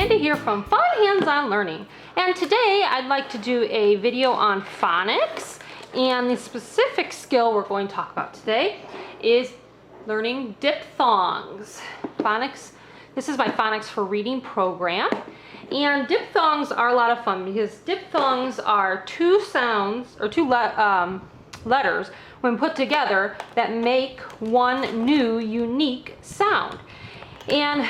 Amanda here from Fun Hands-On Learning. And today I'd like to do a video on phonics. And the specific skill we're going to talk about today is learning diphthongs. Phonics, this is my Phonics4Reading program. And diphthongs are a lot of fun because diphthongs are two sounds, or two letters when put together that make one new unique sound. And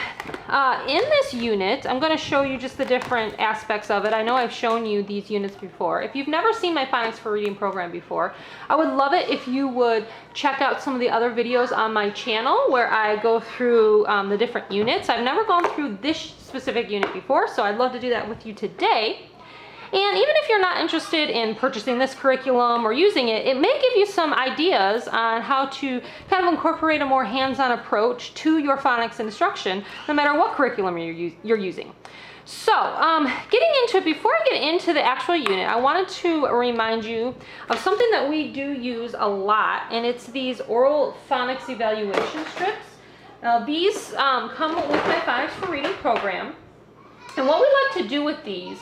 in this unit, I'm going to show you just the different aspects of it. I know I've shown you these units before. If you've never seen my Phonics4Reading program before, I would love it if you would check out some of the other videos on my channel where I go through the different units. I've never gone through this specific unit before, so I'd love to do that with you today. And even if you're not interested in purchasing this curriculum or using it, it may give you some ideas on how to kind of incorporate a more hands-on approach to your phonics instruction, no matter what curriculum you're using. So, getting into it, before I get into the actual unit, I wanted to remind you of something that we do use a lot, and it's these oral phonics evaluation strips. Now, these come with my Phonics4Reading program, and what we like to do with these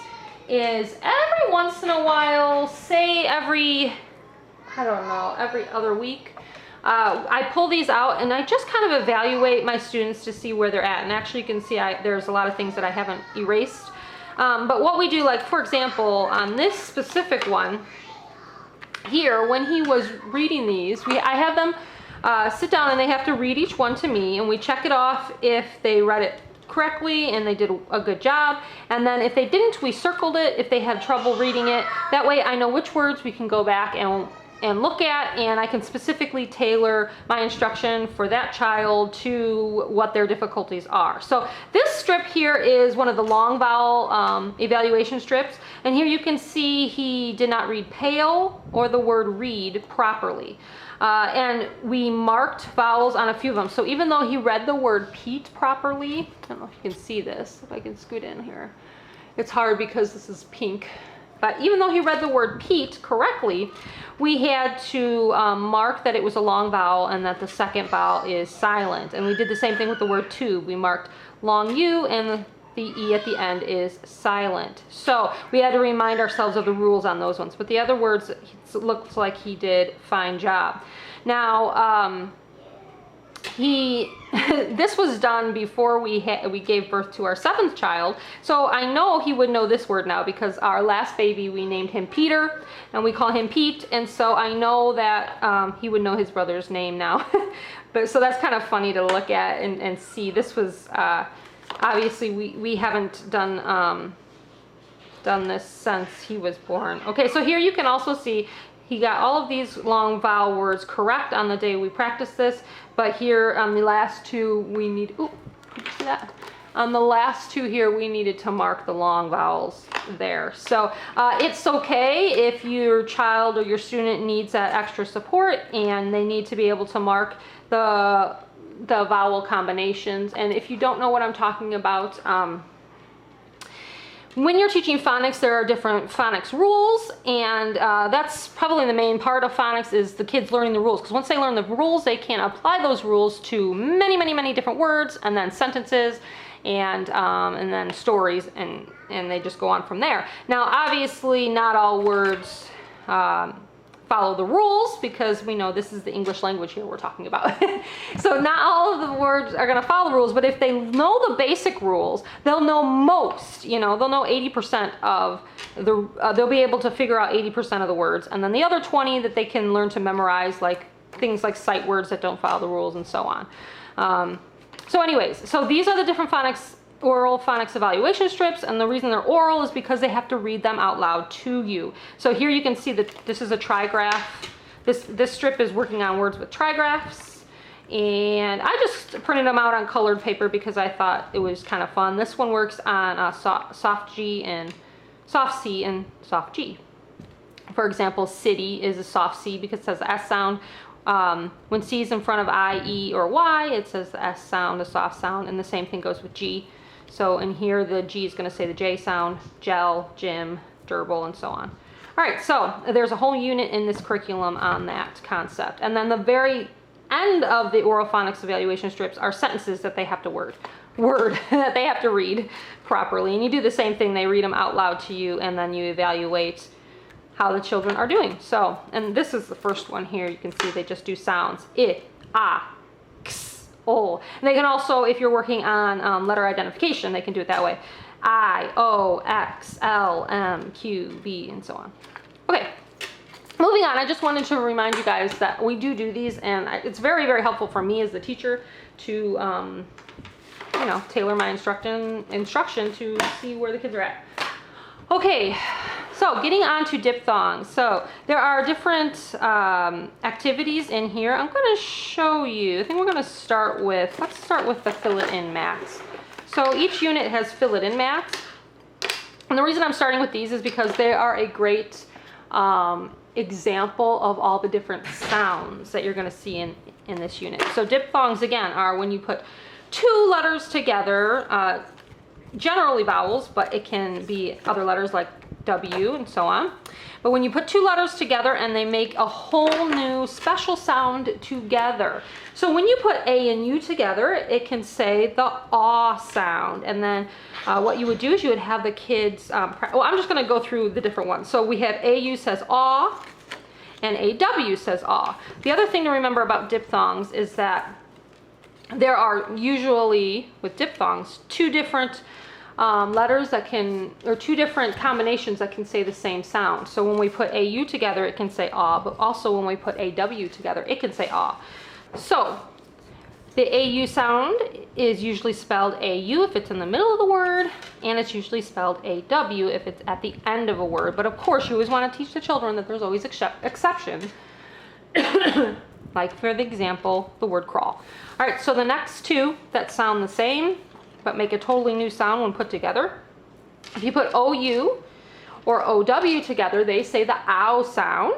is every once in a while, say every other week, I pull these out and I just kind of evaluate my students to see where they're at. And actually you can see there's a lot of things that I haven't erased. But what we do, like for example, on this specific one here, when he was reading these, I have them sit down and they have to read each one to me, and we check it off if they read it correctly and they did a good job, and then if they didn't, we circled it if they had trouble reading it. That way I know which words we can go back and look at, and I can specifically tailor my instruction for that child to what their difficulties are. So this strip here is one of the long vowel evaluation strips, and here you can see he did not read pale or the word read properly. And we marked vowels on a few of them. So even though he read the word Pete properly, I don't know if you can see this, if I can scoot in here. It's hard because this is pink. But even though he read the word Pete correctly, we had to mark that it was a long vowel and that the second vowel is silent. And we did the same thing with the word tube. We marked long U and the E at the end is silent. So we had to remind ourselves of the rules on those ones. But the other words, it looks like he did fine job. Now, this was done before we gave birth to our 7th child. So I know he would know this word now because our last baby, we named him Peter and we call him Pete. And so I know that he would know his brother's name now. But so that's kind of funny to look at and see. This was, obviously we haven't done this since he was born. Okay, so here you can also see he got all of these long vowel words correct on the day we practiced this, but here on the last two we need, ooh, did you see that? On the last two here we needed to mark the long vowels there. So it's okay if your child or your student needs that extra support and they need to be able to mark the vowel combinations. And if you don't know what I'm talking about, when you're teaching phonics, there are different phonics rules, and that's probably the main part of phonics is the kids learning the rules, because once they learn the rules, they can apply those rules to many, many, many different words, and then sentences, and then stories, and they just go on from there. Now, obviously, not all words follow the rules, because we know this is the English language here we're talking about. So not all of the words are going to follow the rules, but if they know the basic rules, they'll know most, they'll know 80% of the, they'll be able to figure out 80% of the words, and then the other 20 that they can learn to memorize, like things like sight words that don't follow the rules and so on. So anyways, so these are the different oral phonics evaluation strips, and the reason they're oral is because they have to read them out loud to you. So here you can see that this is a trigraph. This strip is working on words with trigraphs, and I just printed them out on colored paper because I thought it was kind of fun. This one works on soft G and soft C and soft G. For example, city is a soft C because it says the S sound. When C is in front of I, E, or Y, it says the S sound, the soft sound, and the same thing goes with G. So in here, the G is going to say the J sound, gel, gym, gerbil, and so on. All right, so there's a whole unit in this curriculum on that concept. And then the very end of the oral phonics evaluation strips are sentences that they have to word that they have to read properly. And you do the same thing. They read them out loud to you, and then you evaluate how the children are doing. So, and this is the first one here. You can see they just do sounds. I, ah, x, o. And they can also, if you're working on letter identification, they can do it that way. I, O, X, L, M, Q, B, and so on. Okay. Moving on, I just wanted to remind you guys that we do these, and it's very, very helpful for me as the teacher to, you know, tailor my instruction to see where the kids are at. Okay, so getting on to diphthongs. So there are different activities in here. I'm going to show you. I think we're going to start with, let's start with the fill it in mats. So each unit has fill it in mats. And the reason I'm starting with these is because they are a great example of all the different sounds that you're going to see in this unit. So diphthongs, again, are when you put two letters together, generally vowels, but it can be other letters like W and so on. But when you put two letters together and they make a whole new special sound together. So when you put A and U together, it can say the aw sound. And then what you would do is you would have the kids, well, I'm just going to go through the different ones. So we have AU says aw and AW says aw. The other thing to remember about diphthongs is that there are usually, with diphthongs, two different letters that can, or two different combinations that can say the same sound. So when we put AU together, it can say aw, but also when we put AW together, it can say aw. So the AU sound is usually spelled AU if it's in the middle of the word, and it's usually spelled AW if it's at the end of a word. But of course, you always want to teach the children that there's always exceptions. Like for the example, the word crawl. All right, so the next two that sound the same, but make a totally new sound when put together. If you put OU or OW together, they say the ow sound.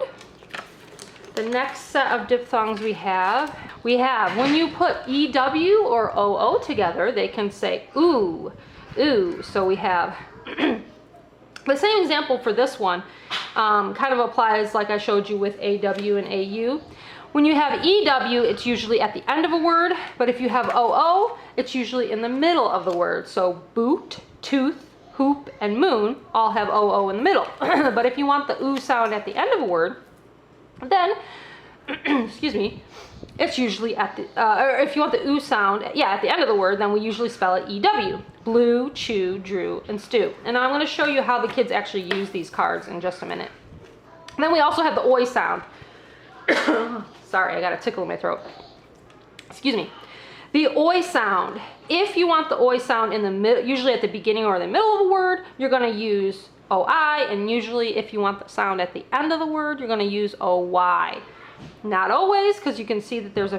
The next set of diphthongs we have when you put EW or OO together, they can say ooh, ooh. So we have the same example for this one, kind of applies like I showed you with AW and AU. When you have EW, it's usually at the end of a word, but if you have OO, it's usually in the middle of the word. So boot, tooth, hoop, and moon all have OO in the middle. But if you want the OO sound at the end of a word, then, excuse me, it's usually at the, or if you want the OO sound, yeah, at the end of the word, then we usually spell it EW. Blew, chew, drew, and stew. And I'm going to show you how the kids actually use these cards in just a minute. And then we also have the OI sound. Sorry, I got a tickle in my throat. Excuse me. The OI sound. If you want the OI sound in the middle, usually at the beginning or the middle of a word, you're going to use OI, and usually if you want the sound at the end of the word, you're going to use OY. Not always, because you can see that there's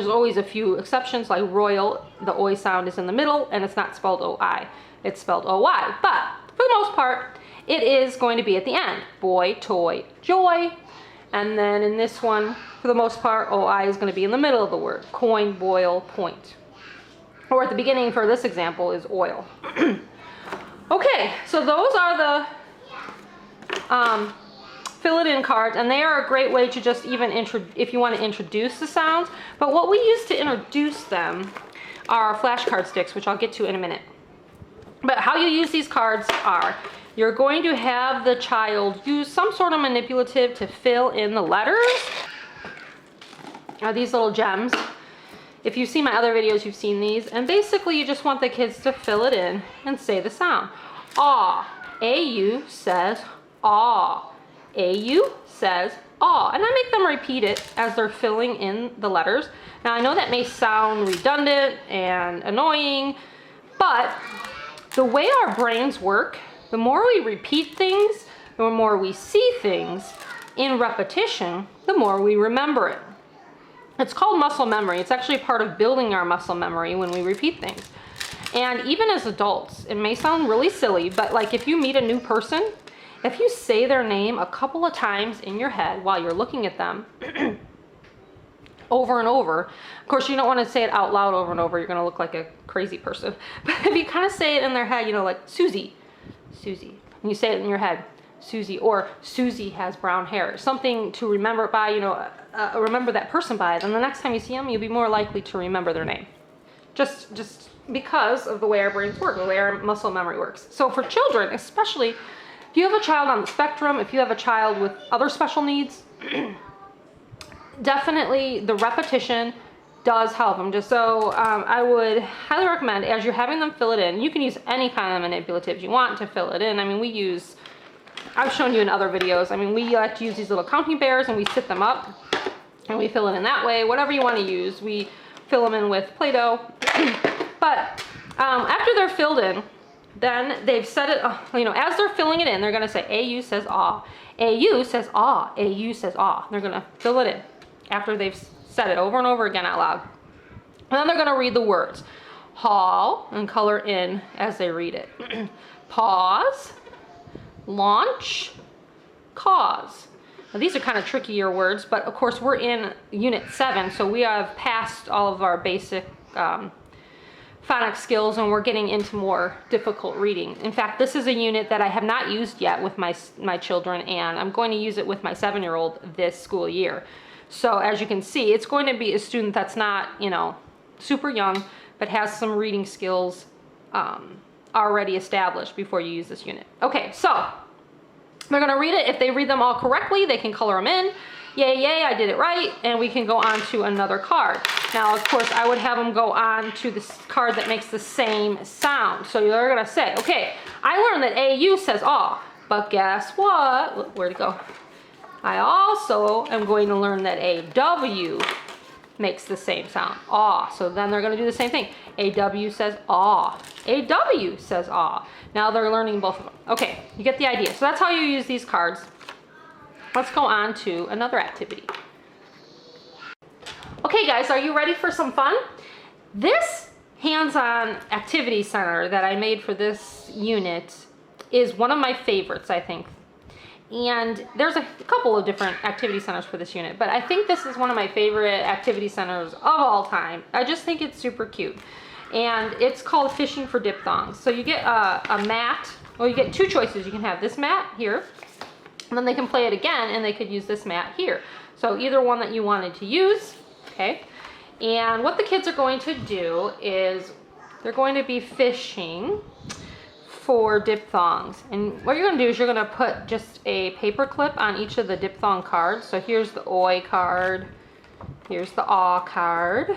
always a few exceptions, like royal, the OI sound is in the middle, and it's not spelled OI, it's spelled OY. But for the most part, it is going to be at the end. Boy, toy, joy. And then in this one, for the most part, OI is going to be in the middle of the word. Coin, boil, point. Or at the beginning for this example is oil. Okay, so those are the fill it in cards, and they are a great way to just even if you want to introduce the sounds. But what we use to introduce them are flashcard sticks, which I'll get to in a minute. But how you use these cards are, you're going to have the child use some sort of manipulative to fill in the letters. These little gems. If you've seen my other videos, you've seen these. And basically, you just want the kids to fill it in and say the sound. Aw. AU says aw. AU says aw. And I make them repeat it as they're filling in the letters. Now, I know that may sound redundant and annoying, but the way our brains work, the more we repeat things, the more we see things in repetition, the more we remember it. It's called muscle memory. It's actually part of building our muscle memory when we repeat things. And even as adults, it may sound really silly, but like if you meet a new person, if you say their name a couple of times in your head while you're looking at them, over and over. Of course, you don't want to say it out loud over and over. You're going to look like a crazy person. But if you kind of say it in their head, you know, like Susie, Susie. And you say it in your head, Susie, or Susie has brown hair. Something to remember by, you know, remember that person by. Then the next time you see them, you'll be more likely to remember their name. just because of the way our brains work, the way our muscle memory works. So for children, especially if you have a child on the spectrum, if you have a child with other special needs, definitely the repetition does help them. Just so I would highly recommend, as you're having them fill it in, you can use any kind of manipulatives you want to fill it in. I mean, I've shown you in other videos, I mean, we like to use these little counting bears and we sit them up and we fill it in that way. Whatever you want to use, we fill them in with Play-Doh. But after they're filled in, then they've said it, you know, as they're filling it in, they're going to say, AU says ah, AU says ah, AU says ah. They're going to fill it in after they've said it over and over again out loud. And then they're going to read the words. Haul, and color in as they read it. Pause, launch, cause. Now, these are kind of trickier words, but of course we're in Unit 7, so we have passed all of our basic phonics skills and we're getting into more difficult reading. In fact, this is a unit that I have not used yet with my children, and I'm going to use it with my 7-year-old this school year. So as you can see, it's going to be a student that's not, you know, super young, but has some reading skills already established before you use this unit. Okay, so they're going to read it. If they read them all correctly, they can color them in. Yay, yay, I did it right. And we can go on to another card. Now, of course, I would have them go on to this card that makes the same sound. So they're going to say, okay, I learned that AU says aw, but guess what? Where'd it go? I also am going to learn that AW makes the same sound, aw. So then they're going to do the same thing. AW says aw. AW says aw. Now they're learning both of them. Okay, you get the idea. So that's how you use these cards. Let's go on to another activity. Okay guys, are you ready for some fun? This hands-on activity center that I made for this unit is one of my favorites, I think. And there's a couple of different activity centers for this unit, but I think this is one of my favorite activity centers of all time. I just think it's super cute. And it's called Fishing for Diphthongs. So you get a mat, well, you get two choices. You can have this mat here, and then they can play it again, and they could use this mat here. So either one that you wanted to use, okay? And what the kids are going to do is they're going to be fishing for diphthongs. And what you're going to do is you're going to put just a paper clip on each of the diphthong cards. So here's the oi card, here's the aw card.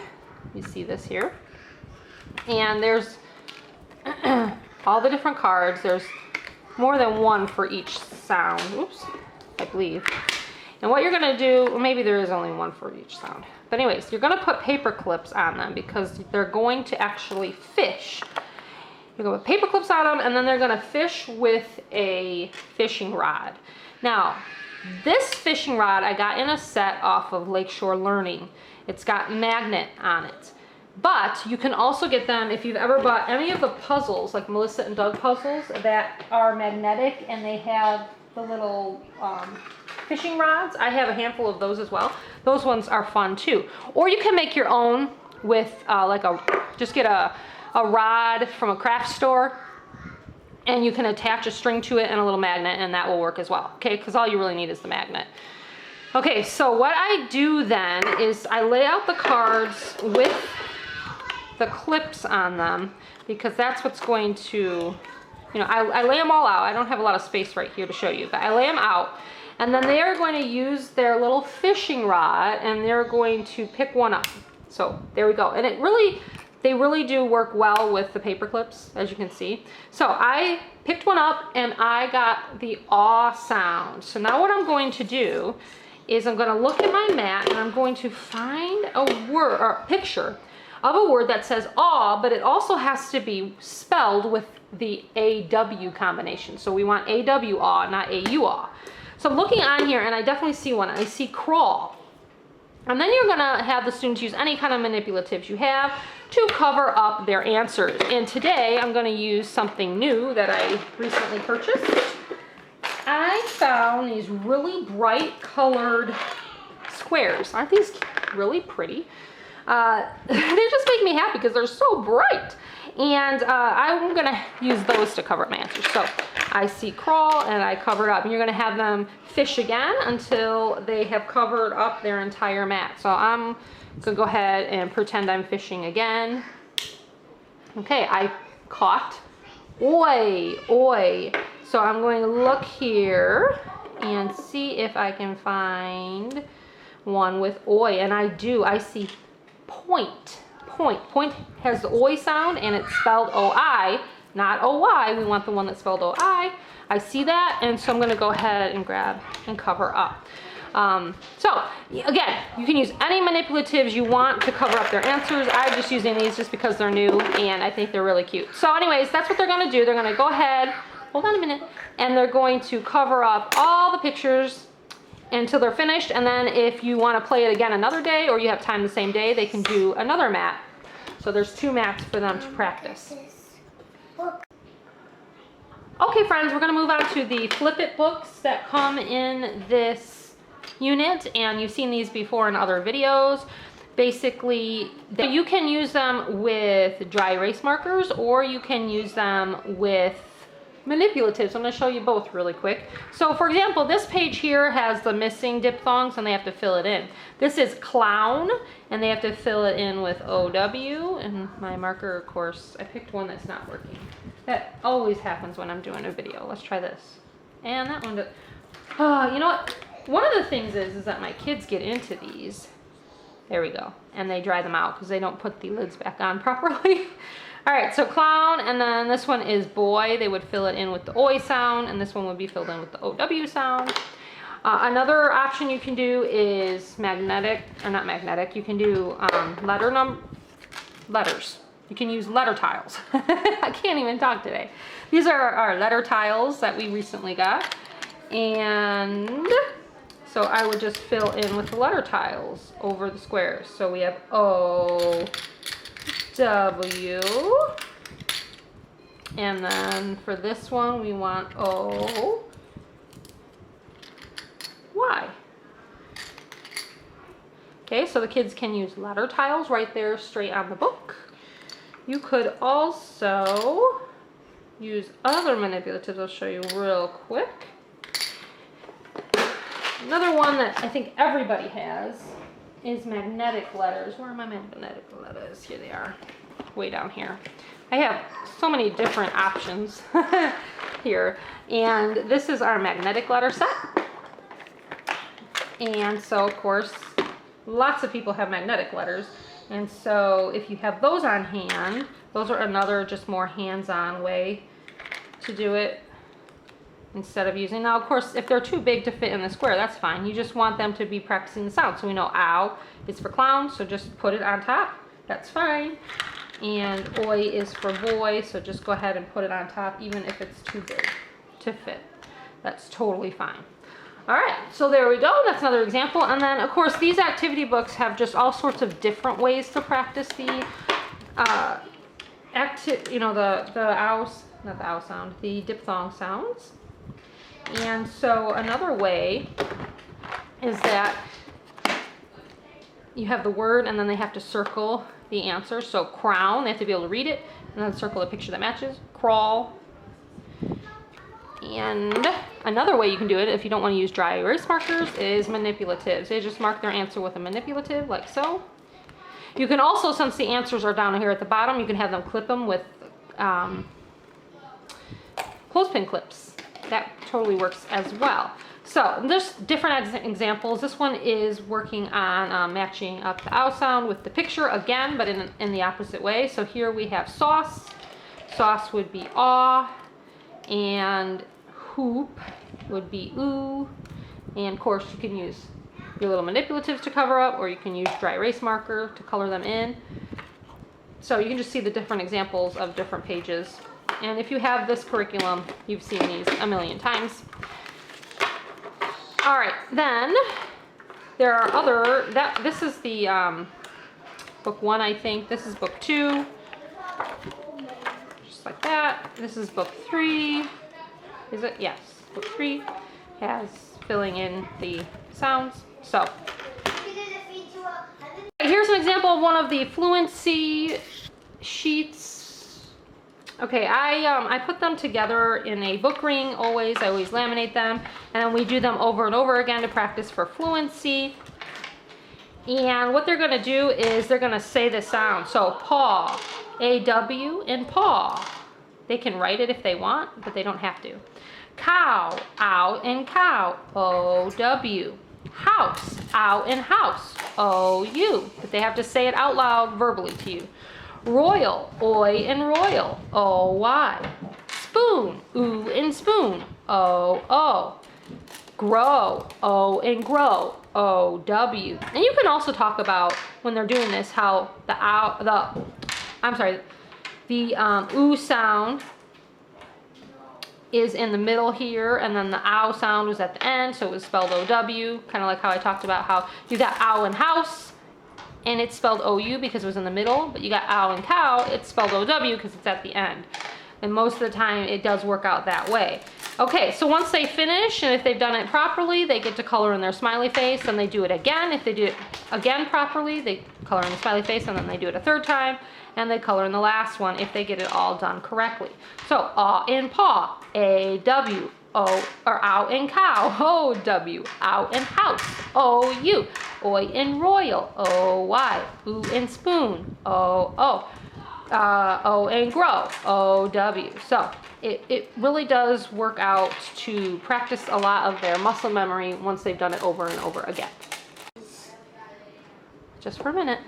You see this here. And there's all the different cards. There's more than one for each sound. Oops, I believe. And what you're going to do, well, maybe there is only one for each sound. But anyways, you're going to put paper clips on them because they're going to actually fish. You're going to put paper clips on them, and then they're going to fish with a fishing rod. Now, this fishing rod I got in a set off of Lakeshore Learning. It's got magnet on it. But you can also get them if you've ever bought any of the puzzles, like Melissa and Doug puzzles, that are magnetic and they have the little fishing rods. I have a handful of those as well. Those ones are fun too. Or you can make your own with just get a rod from a craft store, and you can attach a string to it and a little magnet, and that will work as well, okay? Because all you really need is the magnet. Okay, so what I do then is I lay out the cards with the clips on them, because that's what's going to, you know, I lay them all out. I don't have a lot of space right here to show you, but I lay them out, and then they are going to use their little fishing rod, and they're going to pick one up. So there we go. And they really do work well with the paper clips, as you can see. So I picked one up and I got the aw sound. So now what I'm going to do is I'm going to look at my mat and I'm going to find a word or a picture of a word that says aw, but it also has to be spelled with the AW combination. So we want AW aw, not AU aw. So I'm looking on here and I definitely see one. I see crawl. And then you're gonna have the students use any kind of manipulatives you have to cover up their answers. And today I'm gonna use something new that I recently purchased. I found these really bright colored squares. Aren't these really pretty? They just make me happy because they're so bright. And I'm gonna use those to cover up my answers. So I see crawl and I cover it up. And you're gonna have them fish again until they have covered up their entire mat. So I'm gonna go ahead and pretend I'm fishing again. Okay, I caught oi, oi. So I'm going to look here and see if I can find one with oi, and I do. I see point. Point has the oi sound and it's spelled O-I, not O-Y. We want the one that's spelled O-I. I see that, and so I'm going to go ahead and grab and cover up. So again, you can use any manipulatives you want to cover up their answers. I'm just using these just because they're new and I think they're really cute. So anyways, that's what they're going to do. They're going to go ahead, hold on a minute, and they're going to cover up all the pictures until they're finished, and then if you want to play it again another day or you have time the same day, they can do another mat. So there's 2 mats for them to practice. Okay friends, we're going to move on to the Flip It books that come in this unit, and you've seen these before in other videos. Basically, you can use them with dry erase markers or you can use them with manipulatives. I'm going to show you both really quick. So for example, this page here has the missing diphthongs and they have to fill it in. This is clown and they have to fill it in with OW, and my marker, of course, I picked one that's not working. That always happens when I'm doing a video. Let's try this. And that one, you know what? One of the things is that my kids get into these. There we go. And they dry them out because they don't put the lids back on properly. All right, so clown, and then this one is boy. They would fill it in with the oi sound, and this one would be filled in with the OW sound. Another option you can do is magnetic, or not magnetic, you can do letters. You can use letter tiles. I can't even talk today. These are our letter tiles that we recently got. And so I would just fill in with the letter tiles over the squares. So we have O, W, and then for this one we want O, Y. Okay, so the kids can use letter tiles right there straight on the book. You could also use other manipulatives. I'll show you real quick. Another one that I think everybody has is magnetic letters. Where are my magnetic letters? Here they are, way down here. I have so many different options here. And this is our magnetic letter set. And so, of course, lots of people have magnetic letters. And so if you have those on hand, those are another just more hands-on way to do it. Instead of using, now of course if they're too big to fit in the square, that's fine. You just want them to be practicing the sound. So we know ow is for clown, so just put it on top, that's fine. And oi is for boy, so just go ahead and put it on top even if it's too big to fit. That's totally fine. All right, so there we go, that's another example. And then of course these activity books have just all sorts of different ways to practice the the ows, not the ow sound, the diphthong sounds. And so another way is that you have the word and then they have to circle the answer. So crown, they have to be able to read it, and then circle a picture that matches. Crawl. And another way you can do it if you don't want to use dry erase markers is manipulatives. They just mark their answer with a manipulative like so. You can also, since the answers are down here at the bottom, you can have them clip them with clothespin clips. That totally works as well. So there's different examples. This one is working on matching up the ow sound with the picture again, but in the opposite way. So here we have sauce. Sauce would be aw, and hoop would be ooh. And of course you can use your little manipulatives to cover up, or you can use dry erase marker to color them in. So you can just see the different examples of different pages. And if you have this curriculum, you've seen these a million times. All right, then there are other, this is the book 1, I think. This is book 2, just like that. This is book 3. Is it? Yes, book 3 has filling in the sounds. So here's an example of one of the Fluency Sheets. Okay, I put them together in a book ring always. I always laminate them, and then we do them over and over again to practice for fluency. And what they're going to do is they're going to say the sound. So paw, A-W, and paw. They can write it if they want, but they don't have to. Cow, ow, and cow, O-W. House, ow, and house, O-U. But they have to say it out loud verbally to you. Royal, oi, and royal, O-Y. Spoon, ooh, and spoon, O-O. Grow, O, and grow, O-W. And you can also talk about, when they're doing this, how the ooh sound is in the middle here, and then the ow sound was at the end, so it was spelled O-W, kind of like how I talked about how you got ow and house, and it's spelled O-U because it was in the middle, but you got ow and cow, it's spelled O-W because it's at the end. And most of the time, it does work out that way. Okay, so once they finish, and if they've done it properly, they get to color in their smiley face, and they do it again. If they do it again properly, they color in the smiley face, and then they do it a third time, and they color in the last one if they get it all done correctly. So, aw and paw, A-W, O, or ow and cow, O-W, ow and house, O-U, oi and royal, O-Y, ooh and spoon, O-O. O and grow, O-W. So it really does work out to practice a lot of their muscle memory once they've done it over and over again. Just for a minute.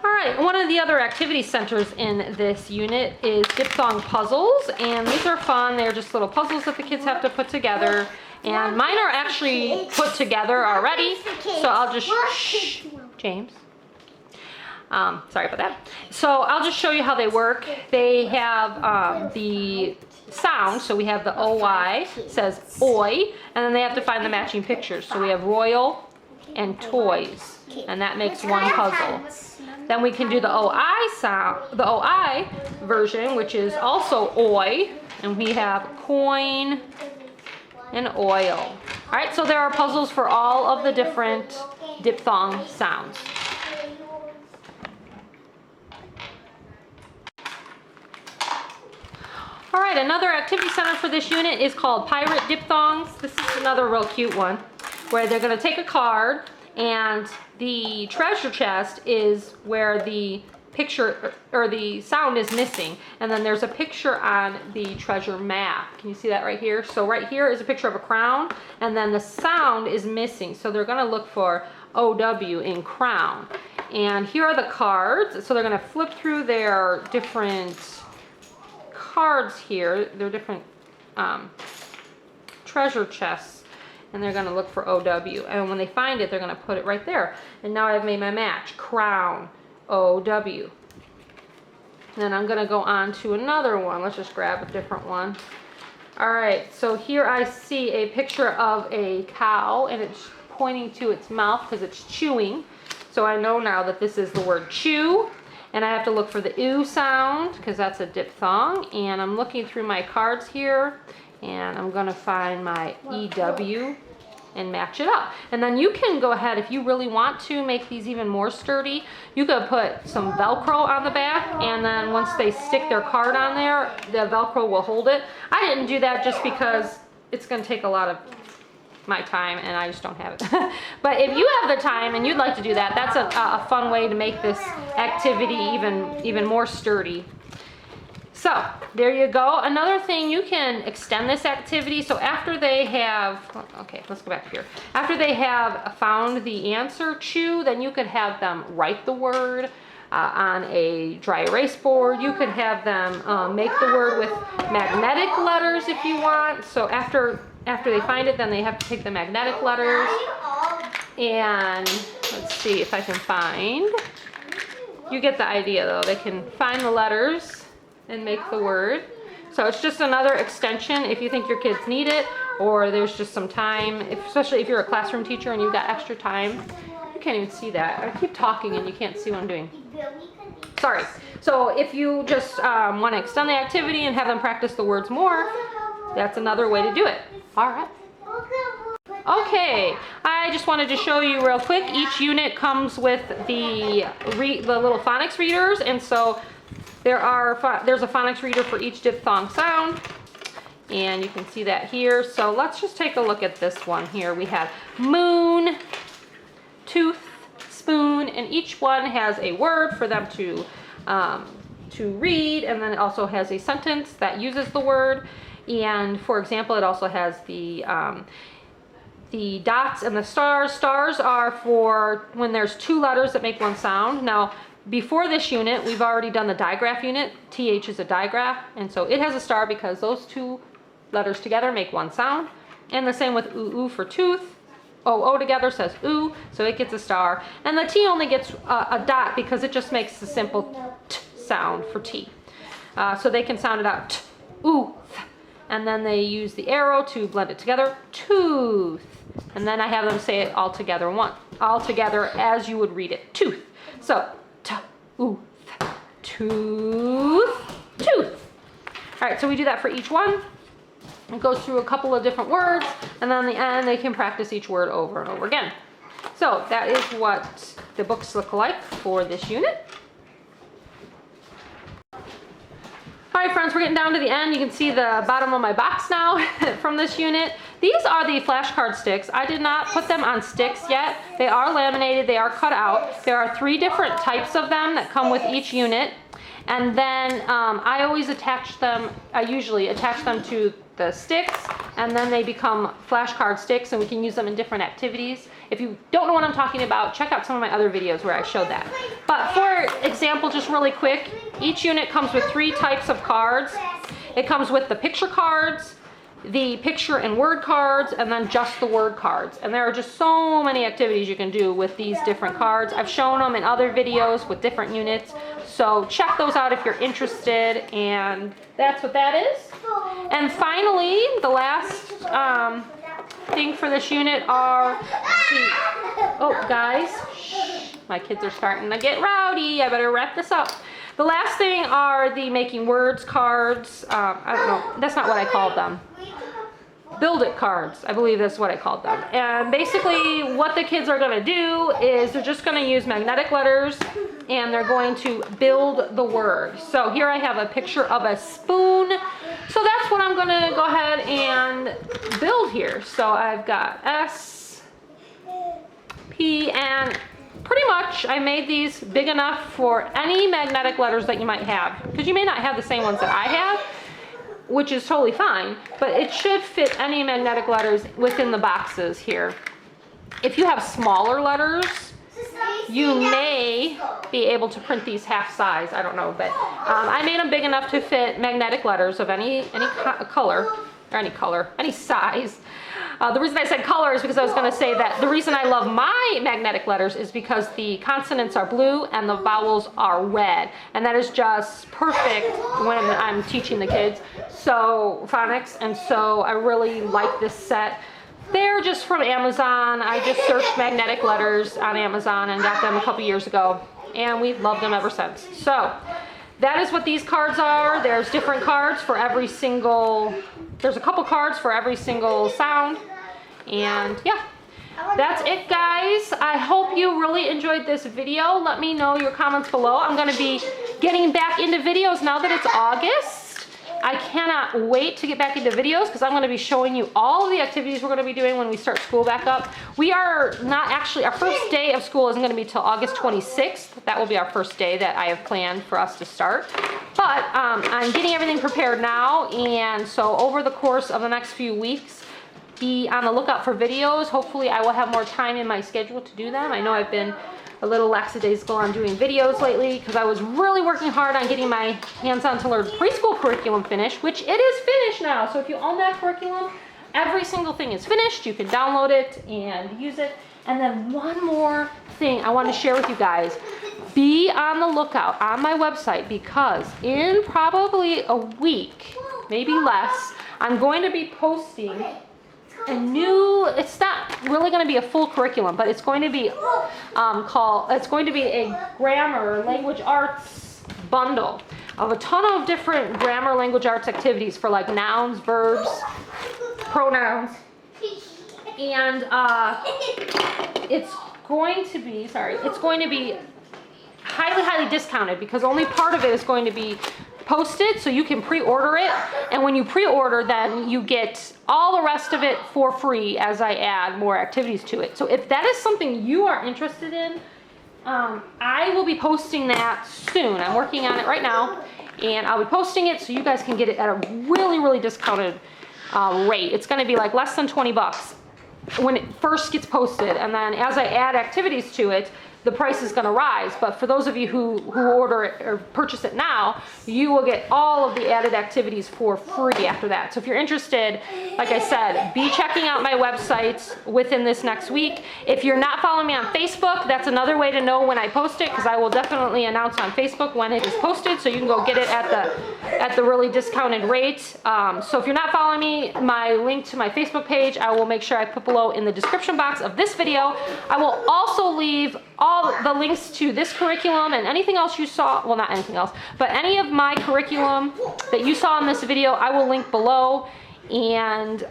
All right, one of the other activity centers in this unit is diphthong puzzles, and these are fun. They're just little puzzles that the kids have to put together, and mine are actually put together already, so I'll just, shh, James. Sorry about that. So I'll just show you how they work. They have the sound, so we have the O-Y, says oi, and then they have to find the matching pictures. So we have royal and toys, and that makes one puzzle. Then we can do the O-I sound, the O-I version, which is also oi, and we have coin and oil. All right, so there are puzzles for all of the different diphthong sounds. All right, another activity center for this unit is called Pirate Diphthongs. This is another real cute one where they're going to take a card, and the treasure chest is where the picture or the sound is missing, and then there's a picture on the treasure map. Can you see that right here? So right here is a picture of a crown, and then the sound is missing. So they're going to look for O-W in crown. And here are the cards. So they're going to flip through their different cards here, they're different treasure chests, and they're going to look for O-W, and when they find it, they're going to put it right there. And now I've made my match, crown, O-W. Then I'm going to go on to another one. Let's just grab a different one. All right, so here I see a picture of a cow, and it's pointing to its mouth because it's chewing. So I know now that this is the word chew. And I have to look for the ooh sound because that's a diphthong. And I'm looking through my cards here, and I'm going to find my EW and match it up. And then you can go ahead, if you really want to make these even more sturdy, you could put some Velcro on the back, and then once they stick their card on there, the Velcro will hold it. I didn't do that just because it's going to take a lot of my time, and I just don't have it. But if you have the time and you'd like to do that, that's a fun way to make this activity even more sturdy. So there you go. Another thing, you can extend this activity. So after they have, okay, let's go back here. After they have found the answer, chew, then you could have them write the word on a dry erase board. You could have them make the word with magnetic letters if you want. So after they find it, then they have to take the magnetic letters, and let's see if I can find, you get the idea though, they can find the letters and make the word. So it's just another extension if you think your kids need it, or there's just some time, especially if you're a classroom teacher and you've got extra time. You can't even see that. I keep talking and you can't see what I'm doing. Sorry. So if you just want to extend the activity and have them practice the words more, that's another way to do it. All right. Okay, I just wanted to show you real quick. Each unit comes with the little phonics readers, and so there's a phonics reader for each diphthong sound, and you can see that here. So let's just take a look at this one here. We have moon, tooth, spoon, and each one has a word for them to read, and then it also has a sentence that uses the word. And for example, it also has the dots and the stars. Stars are for when there's two letters that make one sound. Now, before this unit, we've already done the digraph unit. TH is a digraph, and so it has a star because those two letters together make one sound. And the same with oo for tooth. O together says ooh, so it gets a star. And the T only gets a dot because it just makes the simple t sound for T. So they can sound it out t, ooh, th. And then they use the arrow to blend it together, tooth. And then I have them say it all together as you would read it, tooth. So t, ooh, th, tooth, tooth. All right, so we do that for each one. It goes through a couple of different words, and then in the end they can practice each word over and over again. So that is what the books look like for this unit. All right, friends, we're getting down to the end. You can see the bottom of my box now from this unit. These are the flashcard sticks. I did not put them on sticks yet. They are laminated, they are cut out. There are 3 different types of them that come with each unit. And then I usually attach them to the sticks, and then they become flashcard sticks, and we can use them in different activities. If you don't know what I'm talking about, check out some of my other videos where I showed that. But for example, just really quick, each unit comes with 3 types of cards. It comes with the picture cards, the picture and word cards, and then just the word cards. And there are just so many activities you can do with these different cards. I've shown them in other videos with different units, so check those out if you're interested. And that's what that is. And finally, the last thing for this unit are oh guys, shh, my kids are starting to get rowdy. I better wrap this up. The last thing are the making words cards. I don't know, that's not what I called them. Build it cards, I believe that's what I called them. And basically what the kids are gonna do is they're just gonna use magnetic letters, and they're going to build the word. So here I have a picture of a spoon. So that's what I'm gonna go ahead and build here. So I've got S, P, and pretty much I made these big enough for any magnetic letters that you might have, because you may not have the same ones that I have, which is totally fine, but it should fit any magnetic letters within the boxes here. If you have smaller letters, you may be able to print these half size, I don't know, but I made them big enough to fit magnetic letters of any color, or any size. The reason I said color is because I was going to say that the reason I love my magnetic letters is because the consonants are blue and the vowels are red. And that is just perfect when I'm teaching the kids so phonics. And so I really like this set. They're just from Amazon. I just searched magnetic letters on Amazon and got them a couple years ago. And we've loved them ever since. So that is what these cards are. There's different cards for every single, there's a couple cards for every single sound. And yeah, that's it, guys. I hope you really enjoyed this video. Let me know your comments below. I'm going to be getting back into videos now that it's August. I cannot wait to get back into videos because I'm going to be showing you all of the activities we're going to be doing when we start school back up. We are not actually, our first day of school isn't going to be till August 26th. That will be our first day that I have planned for us to start. But I'm getting everything prepared now, and so over the course of the next few weeks, be on the lookout for videos. Hopefully I will have more time in my schedule to do them. I know I've been a little lackadaisical on doing videos lately because I was really working hard on getting my hands-on to learn preschool curriculum finished, which it is finished now. So if you own that curriculum, every single thing is finished. You can download it and use it. And then one more thing I want to share with you guys. Be on the lookout on my website because in probably a week, maybe less, I'm going to be posting a new, it's not really going to be a full curriculum, but it's going to be it's going to be a grammar language arts bundle of a ton of different grammar language arts activities for like nouns, verbs, pronouns, and it's going to be highly discounted because only part of it is going to be posted, so you can pre-order it. And when you pre-order, then you get all the rest of it for free as I add more activities to it. So if that is something you are interested in, I will be posting that soon. I'm working on it right now, and I'll be posting it so you guys can get it at a really, really discounted rate. It's gonna be like less than 20 bucks when it first gets posted, and then as I add activities to it, the price is going to rise. But for those of you who order it or purchase it now, you will get all of the added activities for free after that. So if you're interested, like I said, be checking out my website within this next week. If you're not following me on Facebook, that's another way to know when I post it, because I will definitely announce on Facebook when it is posted, so you can go get it at the really discounted rate. So if you're not following me, my link to my Facebook page, I will make sure I put below in the description box of this video. I will also leave all the links to this curriculum and anything else you saw, well, not anything else, but any of my curriculum that you saw in this video, I will link below and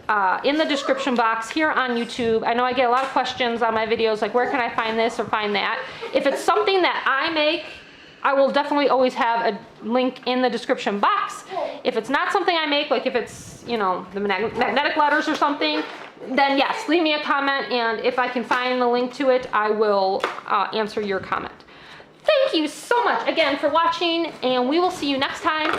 in the description box here on YouTube. I know I get a lot of questions on my videos, like where can I find this or find that? If it's something that I make, I will definitely always have a link in the description box. If it's not something I make, like if it's, you know, the magnetic letters or something, then yes, leave me a comment, and if I can find the link to it, I will answer your comment. Thank you so much again for watching, and we will see you next time.